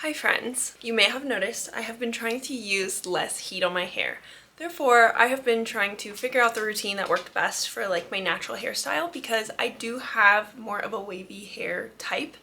Hi friends! You may have noticed I have been trying to use less heat on my hair. Therefore, I have been trying to figure out the routine that worked best for like my natural hairstyle because I do have more of a wavy hair type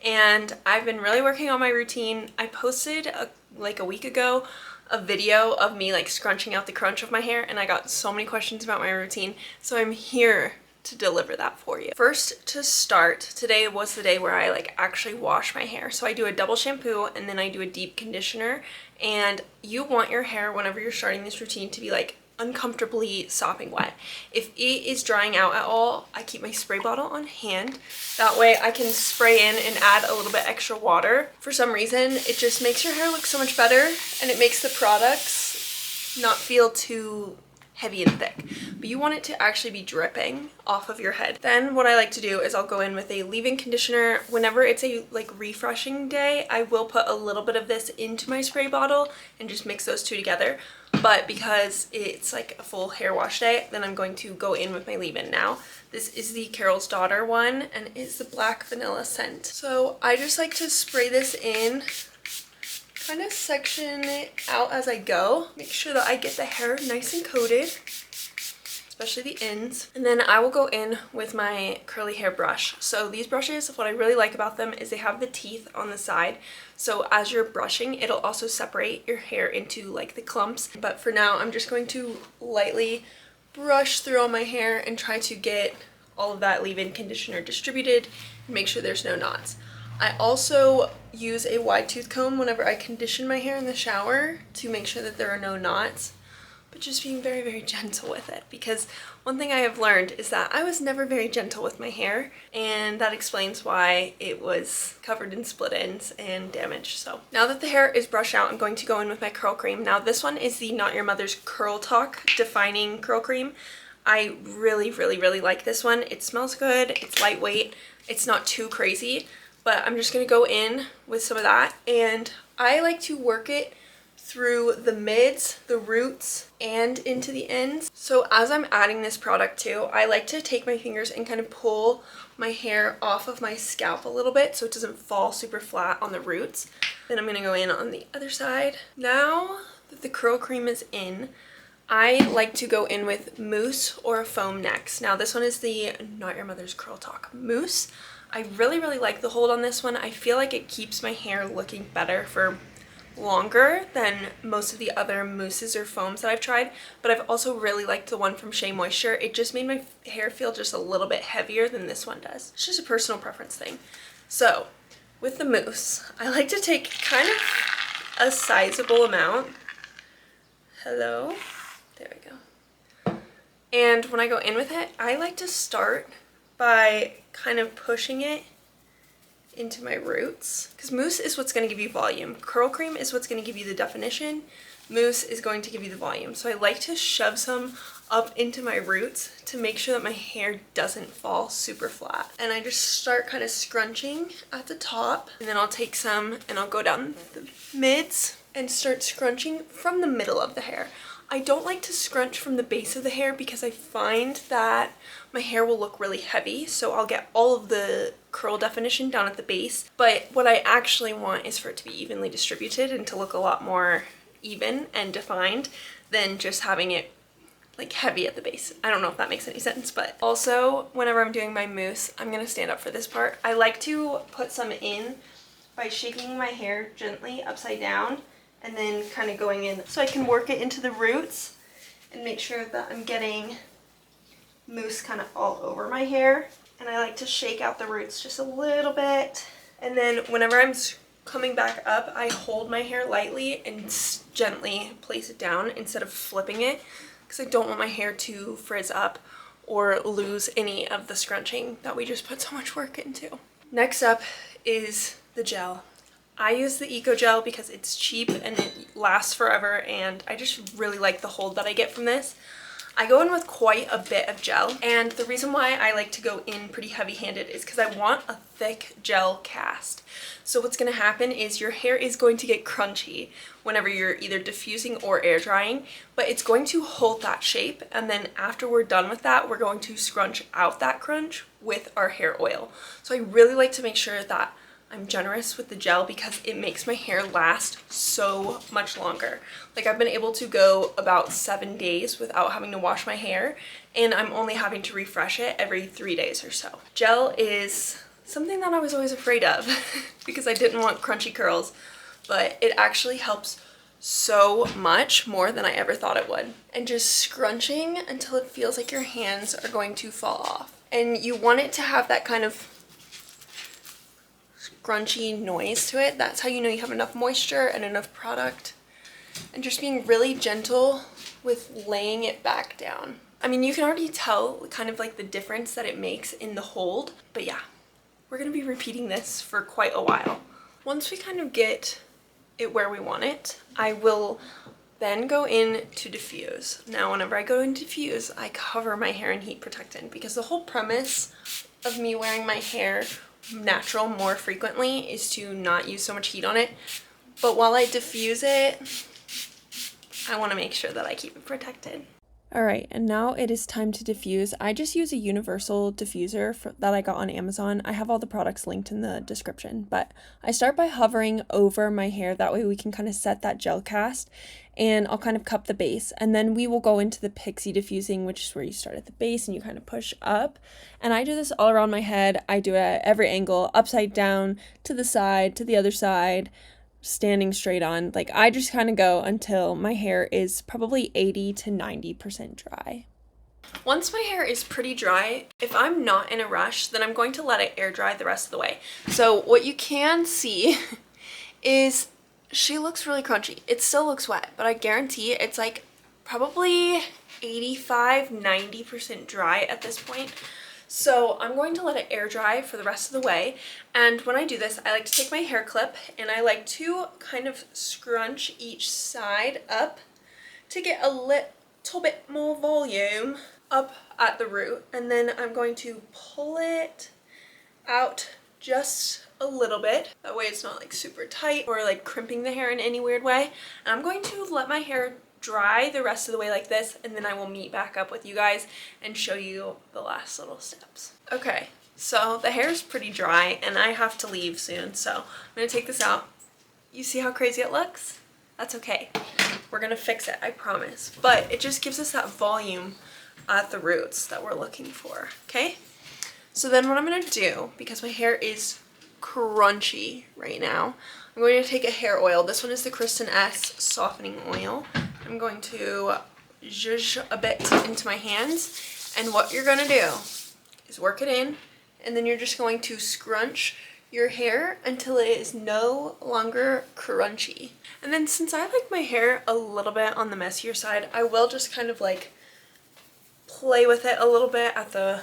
and I've been really working on my routine. I posted like a week ago a video of me like scrunching out the crunch of my hair and I got so many questions about my routine, so I'm here to deliver that for you. First, to start, today was the day where I like actually wash my hair. So I do a double shampoo and then I do a deep conditioner, and you want your hair whenever you're starting this routine to be like uncomfortably sopping wet. If it is drying out at all, I keep my spray bottle on hand. That way I can spray in and add a little bit extra water. For some reason, it just makes your hair look so much better and it makes the products not feel too heavy and thick, but you want it to actually be dripping off of your head. Then what I like to do is I'll go in with a leave-in conditioner. Whenever it's a like refreshing day, I will put a little bit of this into my spray bottle and just mix those two together. But because it's like a full hair wash day, then I'm going to go in with my leave-in now. This is the Carol's Daughter one and it's the black vanilla scent. So I just like to spray this in, kind of section it out as I go. Make sure that I get the hair nice and coated, especially the ends. And then I will go in with my curly hair brush. So these brushes, what I really like about them is they have the teeth on the side. So as you're brushing, it'll also separate your hair into like the clumps. But for now, I'm just going to lightly brush through all my hair and try to get all of that leave-in conditioner distributed and make sure there's no knots. I also use a wide tooth comb whenever I condition my hair in the shower to make sure that there are no knots, but just being very, very gentle with it, because one thing I have learned is that I was never very gentle with my hair, and that explains why it was covered in split ends and damaged. So now that the hair is brushed out, I'm going to go in with my curl cream. Now this one is the Not Your Mother's Curl Talk Defining Curl Cream. I really, really, really like this one. It smells good, it's lightweight, it's not too crazy. But I'm just going to go in with some of that, and I like to work it through the mids, the roots, and into the ends. So as I'm adding this product too, I like to take my fingers and kind of pull my hair off of my scalp a little bit so it doesn't fall super flat on the roots. Then I'm going to go in on the other side. Now that the curl cream is in, I like to go in with mousse or a foam next. Now this one is the Not Your Mother's Curl Talk Mousse. I really, really like the hold on this one. I feel like it keeps my hair looking better for longer than most of the other mousses or foams that I've tried, but I've also really liked the one from Shea Moisture. It just made my hair feel just a little bit heavier than this one does. It's just a personal preference thing. So with the mousse, I like to take kind of a sizable amount. Hello, there we go. And when I go in with it, I like to start by kind of pushing it into my roots, because mousse is what's going to give you volume. Curl cream is what's going to give you the definition. Mousse is going to give you the volume. So I like to shove some up into my roots to make sure that my hair doesn't fall super flat. And I just start kind of scrunching at the top, and then I'll take some and I'll go down the mids and start scrunching from the middle of the hair. I don't like to scrunch from the base of the hair because I find that my hair will look really heavy, so I'll get all of the curl definition down at the base. But what I actually want is for it to be evenly distributed and to look a lot more even and defined than just having it like heavy at the base. I don't know if that makes any sense, but also whenever I'm doing my mousse, I'm gonna stand up for this part. I like to put some in by shaking my hair gently upside down and then kind of going in so I can work it into the roots and make sure that I'm getting mousse kind of all over my hair. And I like to shake out the roots just a little bit, and then whenever I'm coming back up, I hold my hair lightly and gently place it down instead of flipping it, because I don't want my hair to frizz up or lose any of the scrunching that we just put so much work into. Next up is the gel. I use the Eco Gel because it's cheap and it lasts forever, and I just really like the hold that I get from this. I go in with quite a bit of gel, and the reason why I like to go in pretty heavy-handed is because I want a thick gel cast. So what's going to happen is your hair is going to get crunchy whenever you're either diffusing or air drying, but it's going to hold that shape, and then after we're done with that, we're going to scrunch out that crunch with our hair oil. So I really like to make sure that I'm generous with the gel because it makes my hair last so much longer. Like I've been able to go about 7 days without having to wash my hair, and I'm only having to refresh it every 3 days or so. Gel is something that I was always afraid of because I didn't want crunchy curls, but it actually helps so much more than I ever thought it would. And just scrunching until it feels like your hands are going to fall off. And you want it to have that kind of scrunchy noise to it. That's how you know you have enough moisture and enough product. And just being really gentle with laying it back down. I mean, you can already tell kind of like the difference that it makes in the hold. But yeah, we're gonna be repeating this for quite a while. Once we kind of get it where we want it, I will then go in to diffuse. Now, whenever I go in to diffuse, I cover my hair in heat protectant because the whole premise of me wearing my hair natural more frequently is to not use so much heat on it. But while I diffuse it, I want to make sure that I keep it protected. Alright, and now it is time to diffuse. I just use a universal diffuser that I got on Amazon. I have all the products linked in the description, but I start by hovering over my hair. That way we can kind of set that gel cast, and I'll kind of cup the base. And then we will go into the pixie diffusing, which is where you start at the base and you kind of push up. And I do this all around my head. I do it at every angle, upside down, to the side, to the other side, standing straight on. Like I just kind of go until my hair is probably 80 to 90% dry. Once my hair is pretty dry, if I'm not in a rush, then I'm going to let it air dry the rest of the way. So what you can see is she looks really crunchy. It still looks wet, but I guarantee it's like probably 85-90% dry at this point. So I'm going to let it air dry for the rest of the way. And when I do this, I like to take my hair clip and I like to kind of scrunch each side up to get a little bit more volume up at the root. And then I'm going to pull it out just a little bit. That way it's not like super tight or like crimping the hair in any weird way. And I'm going to let my hair dry the rest of the way like this, and then I will meet back up with you guys and show you the last little steps. Okay, so the hair is pretty dry and I have to leave soon, so I'm gonna take this out. You see how crazy it looks? That's okay. We're gonna fix it, I promise. But it just gives us that volume at the roots that we're looking for, okay? So then what I'm gonna do, because my hair is crunchy right now, I'm going to take a hair oil. This one is the Kristen S softening oil. I'm going to zhuzh a bit into my hands, and what you're going to do is work it in, and then you're just going to scrunch your hair until it is no longer crunchy. And then since I like my hair a little bit on the messier side, I will just kind of like play with it a little bit at the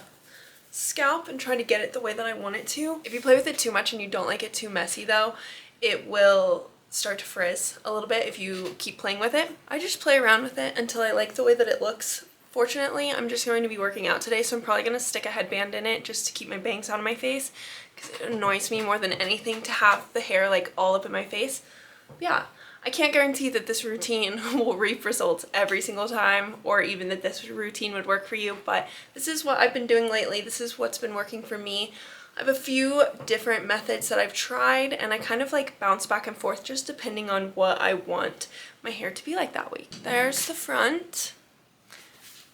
scalp and try to get it the way that I want it to. If you play with it too much and you don't like it too messy though, it will start to frizz a little bit if you keep playing with it. I just play around with it until I like the way that it looks. Fortunately, I'm just going to be working out today, so I'm probably going to stick a headband in it just to keep my bangs out of my face because it annoys me more than anything to have the hair like all up in my face. But yeah, I can't guarantee that this routine will reap results every single time, or even that this routine would work for you, but this is what I've been doing lately. This is what's been working for me. I have a few different methods that I've tried, and I kind of like bounce back and forth just depending on what I want my hair to be like that week. There's the front,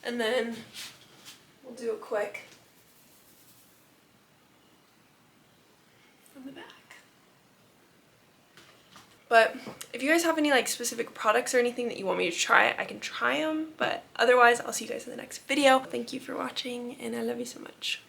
and then we'll do a quick from the back. But if you guys have any like specific products or anything that you want me to try, I can try them, but otherwise I'll see you guys in the next video. Thank you for watching, and I love you so much.